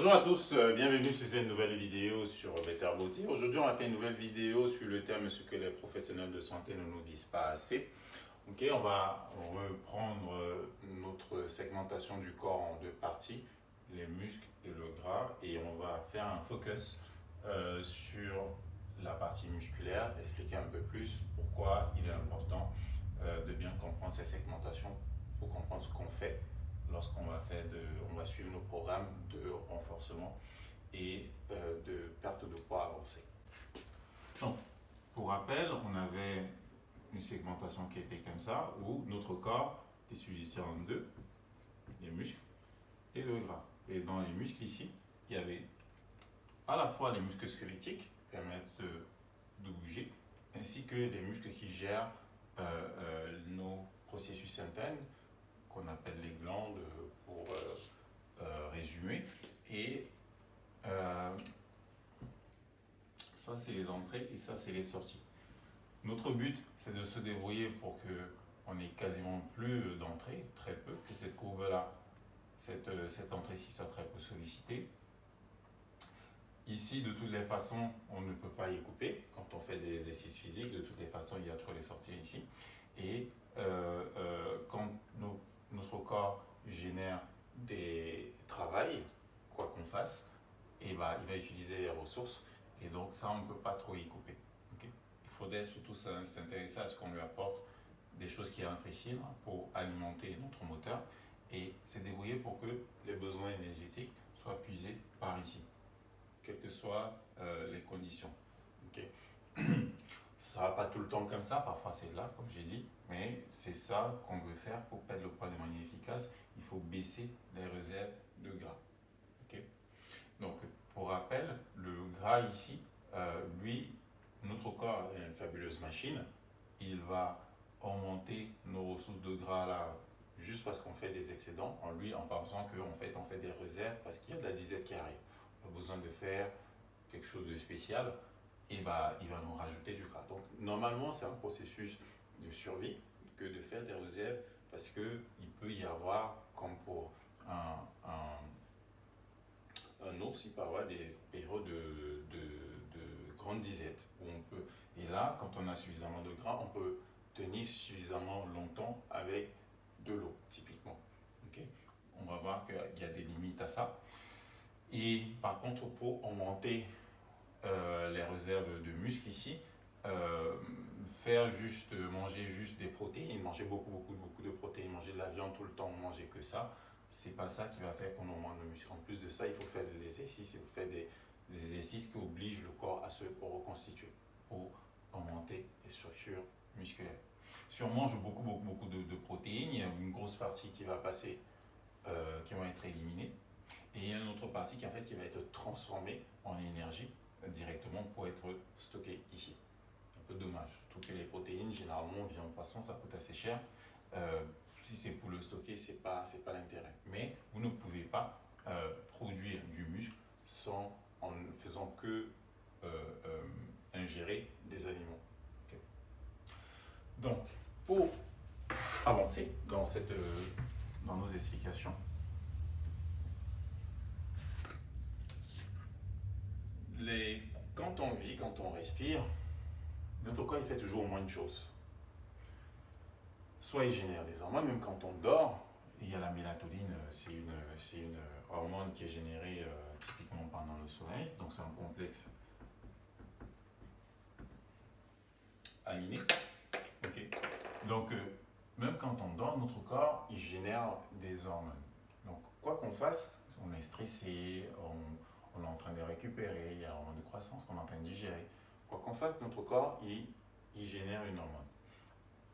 Bonjour à tous, bienvenue sur cette nouvelle vidéo sur Better Body. Aujourd'hui, on va faire une nouvelle vidéo sur le thème ce que les professionnels de santé ne nous disent pas assez. Ok, on va reprendre notre segmentation du corps en deux parties, les muscles et le gras, et on va faire un focus sur la partie musculaire, expliquer un peu plus pourquoi il est important de bien comprendre ces segmentations pour comprendre ce qu'on fait lorsqu'on on va suivre nos programmes de renforcement et de perte de poids avancé. Donc, pour rappel, on avait une segmentation qui était comme ça, où notre corps était subdivisé en deux, les muscles et le gras. Et dans les muscles ici, il y avait à la fois les muscles squelettiques qui permettent de bouger, ainsi que les muscles qui gèrent nos processus internes, qu'on appelle les glandes pour résumer. Et ça, c'est les entrées et ça, c'est les sorties. Notre but, c'est de se débrouiller pour qu'on n'ait quasiment plus d'entrées, très peu, que cette courbe-là, cette entrée-ci soit très peu sollicitée. Ici, de toutes les façons, on ne peut pas y couper. Quand on fait des exercices physiques, de toutes les façons, il y a toujours les sorties ici. Et quand notre corps génère des travails, quoi qu'on fasse, et il va utiliser les ressources. Et donc ça, on ne peut pas trop y couper. Okay? Il faudrait surtout s'intéresser à ce qu'on lui apporte, des choses qui rentrent ici pour alimenter notre moteur et se débrouiller pour que les besoins énergétiques soient puisés par ici, quelles que soient les conditions. Okay? Ce ne sera pas tout le temps comme ça, parfois c'est là, comme j'ai dit, mais c'est ça qu'on veut faire pour perdre le poids de manière efficace. Il faut baisser les réserves de gras. Okay? Donc, pour rappel, le gras ici, lui, notre corps est une fabuleuse machine. Il va augmenter nos ressources de gras là, juste parce qu'on fait des excédents, en pensant qu'en fait, on fait des réserves parce qu'il y a de la disette qui arrive. On a besoin de faire quelque chose de spécial, et bah, il va nous rajouter du gras. Donc, normalement, c'est un processus de survie que de faire des réserves parce qu'il peut y avoir, comme pour un ours, il peut avoir des périodes de grande disette où on peut. Et là, quand on a suffisamment de gras, on peut tenir suffisamment longtemps avec de l'eau, typiquement. Okay? On va voir qu'il y a des limites à ça. Et par contre, pour augmenter les réserves de muscles ici, manger juste des protéines, manger beaucoup de protéines, manger de la viande tout le temps, manger que ça, c'est pas ça qui va faire qu'on augmente le muscle. En plus de ça, il faut faire des exercices, il faut faire des exercices qui obligent le corps à se reconstituer pour augmenter les structures musculaires. Si on mange beaucoup de protéines, il y a une grosse partie qui va passer, qui va être éliminée, et il y a une autre partie qui va être transformée en énergie directement pour être stockée ici. Un peu dommage, surtout que les protéines, généralement, viande, poisson, ça coûte assez cher. Si c'est pour le stocker, c'est pas l'intérêt. Mais vous ne pouvez pas produire du muscle en ne faisant que ingérer des aliments. Okay. Donc, pour avancer dans nos explications, quand on vit, quand on respire, notre corps il fait toujours au moins une chose. Soit il génère des hormones, même quand on dort, il y a la mélatonine, c'est une hormone qui est générée typiquement pendant le sommeil, donc c'est un complexe aminé. Okay. Donc, même quand on dort, notre corps il génère des hormones. Donc, quoi qu'on fasse, on est stressé, on est en train de récupérer, il y a un hormone de croissance qu'on est en train de digérer. Quoi qu'on fasse, notre corps il génère une hormone.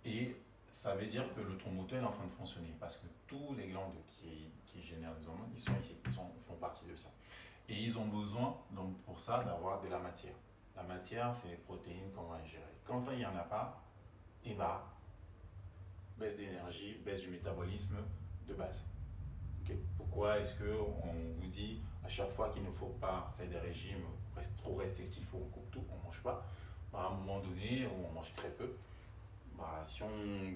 Et ça veut dire que notre moteur est en train de fonctionner parce que tous les glandes qui génèrent les hormones, ils sont ici, font partie de ça. Et ils ont besoin, donc pour ça, d'avoir de la matière. La matière, c'est les protéines qu'on va ingérer. Quand il n'y en a pas, et bah, baisse d'énergie, baisse du métabolisme de base. Okay. Pourquoi est-ce qu'on vous dit à chaque fois qu'il ne faut pas faire des régimes trop restrictifs où on coupe tout, on ne mange pas? Bah, à un moment donné, on mange très peu. Bah, si on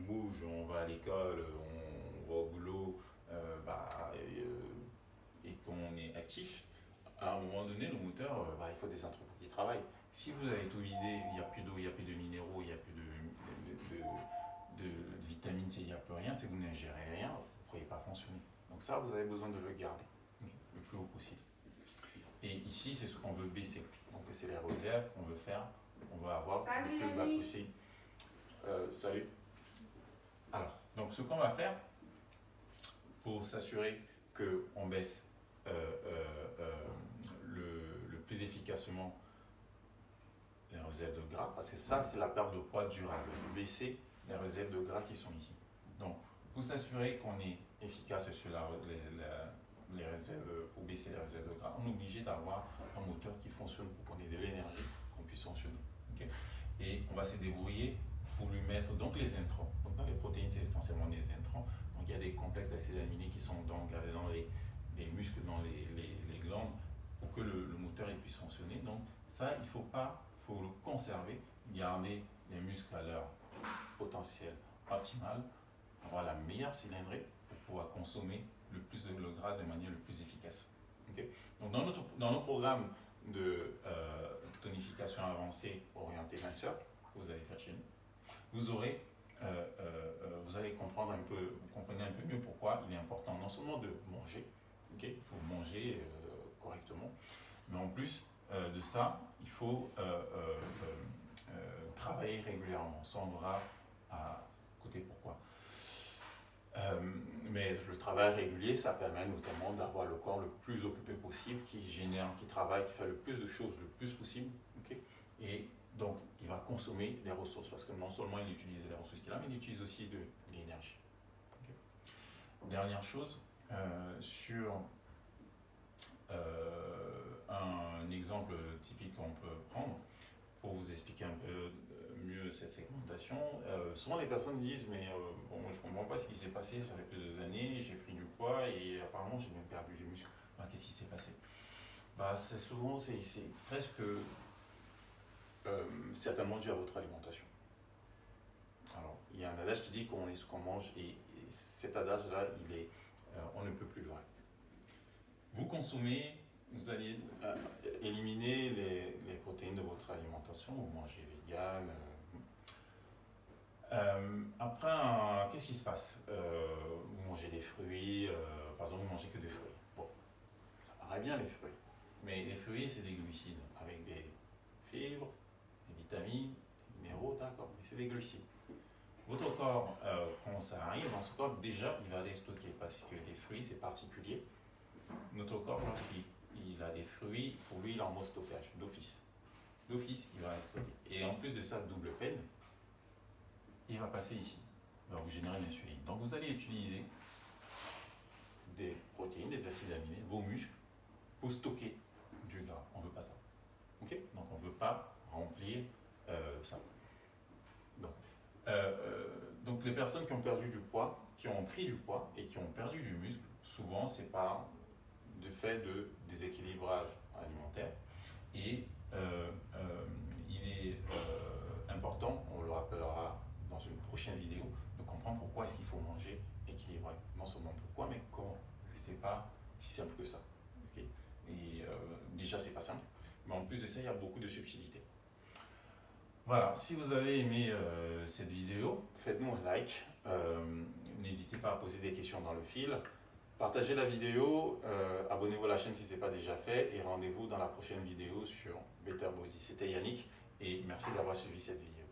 bouge, on va à l'école, on va au boulot et qu'on est actif, à un moment donné, le moteur, il faut des entrepôts qui travaillent. Si vous avez tout vidé, il n'y a plus d'eau, il n'y a plus de minéraux, il n'y a plus de vitamine C, il n'y a plus rien, si vous n'ingérez rien, vous ne pourrez pas fonctionner. Donc ça, vous avez besoin de le garder le plus haut possible. Et ici, c'est ce qu'on veut baisser. Donc c'est les réserves qu'on veut faire. On va avoir le plus bas possible. Salut. Alors, donc ce qu'on va faire pour s'assurer qu'on baisse le plus efficacement les réserves de gras, parce que ça, c'est la perte de poids durable. Baisser les réserves de gras qui sont ici. Donc, pour s'assurer qu'on est efficace sur les réserves, pour baisser les réserves de gras, on est obligé d'avoir un moteur qui fonctionne pour qu'on ait de l'énergie, qu'on puisse fonctionner. Okay? Et on va se débrouiller pour lui mettre donc les intrants. Donc, dans les protéines, c'est essentiellement des intrants. Donc, il y a des complexes d'acides aminés qui sont donc dans les muscles, dans les glandes, pour que le moteur puisse fonctionner. Donc, ça, il faut le conserver, garder les muscles à leur potentiel optimal, avoir la meilleure cylindrée pour pouvoir consommer le gras de manière le plus efficace. Okay? Donc dans nos programmes de tonification avancée orientée minceur que vous allez faire chez nous, vous allez comprendre vous comprenez un peu mieux pourquoi il est important non seulement de manger, okay? Il faut manger correctement, mais en plus de ça, il faut travailler régulièrement. Ça, on aura à côté pourquoi. Mais le travail régulier, ça permet notamment d'avoir le corps le plus occupé possible, qui travaille, qui fait le plus de choses le plus possible. Okay? Et donc, il va consommer des ressources, parce que non seulement il utilise les ressources qu'il a, mais il utilise aussi de l'énergie. Okay? Dernière chose, sur un exemple typique qu'on peut prendre pour vous expliquer un peu mieux cette segmentation. Souvent les personnes disent mais bon, je ne comprends pas ce qui s'est passé, ça fait plusieurs années, j'ai pris du poids et apparemment j'ai même perdu du muscle. Qu'est-ce qui s'est passé? C'est presque certainement dû à votre alimentation. Alors, il y a un adage qui dit qu'on est ce qu'on mange et cet adage-là, on ne peut plus le vrai. Vous consommez, vous allez éliminer les protéines de votre alimentation, vous mangez vegan. Après, qu'est-ce qui se passe? Vous mangez des fruits, par exemple, vous mangez que des fruits. Bon, ça paraît bien les fruits, mais les fruits, c'est des glucides avec des fibres, des vitamines, des minéraux, d'accord, mais c'est des glucides. Votre corps, quand ça arrive dans ce corps, déjà, il va les stocker parce que les fruits, c'est particulier. Notre corps, lorsqu'il a des fruits, pour lui, il est en mode stockage, d'office. D'office, il va les stocker. Et en plus de ça, double peine, il va passer ici. Il va vous générer l'insuline. Donc, vous allez utiliser des protéines, des acides aminés, vos muscles, pour stocker du gras. On ne veut pas ça. Okay? Donc, on ne veut pas remplir ça. Donc, les personnes qui ont perdu du poids, qui ont pris du poids et qui ont perdu du muscle, souvent, c'est par du fait de déséquilibrage alimentaire. Et il est important, on le rappellera dans une prochaine vidéo, de comprendre pourquoi est-ce qu'il faut manger équilibré. Non seulement pourquoi, mais comment. Ce n'est pas si simple que ça. Okay? Et déjà, c'est pas simple, mais en plus de ça, il y a beaucoup de subtilités. Voilà, si vous avez aimé cette vidéo, faites-nous un like. N'hésitez pas à poser des questions dans le fil. Partagez la vidéo, abonnez-vous à la chaîne si ce n'est pas déjà fait et rendez-vous dans la prochaine vidéo sur Better Body. C'était Yannick et merci d'avoir suivi cette vidéo.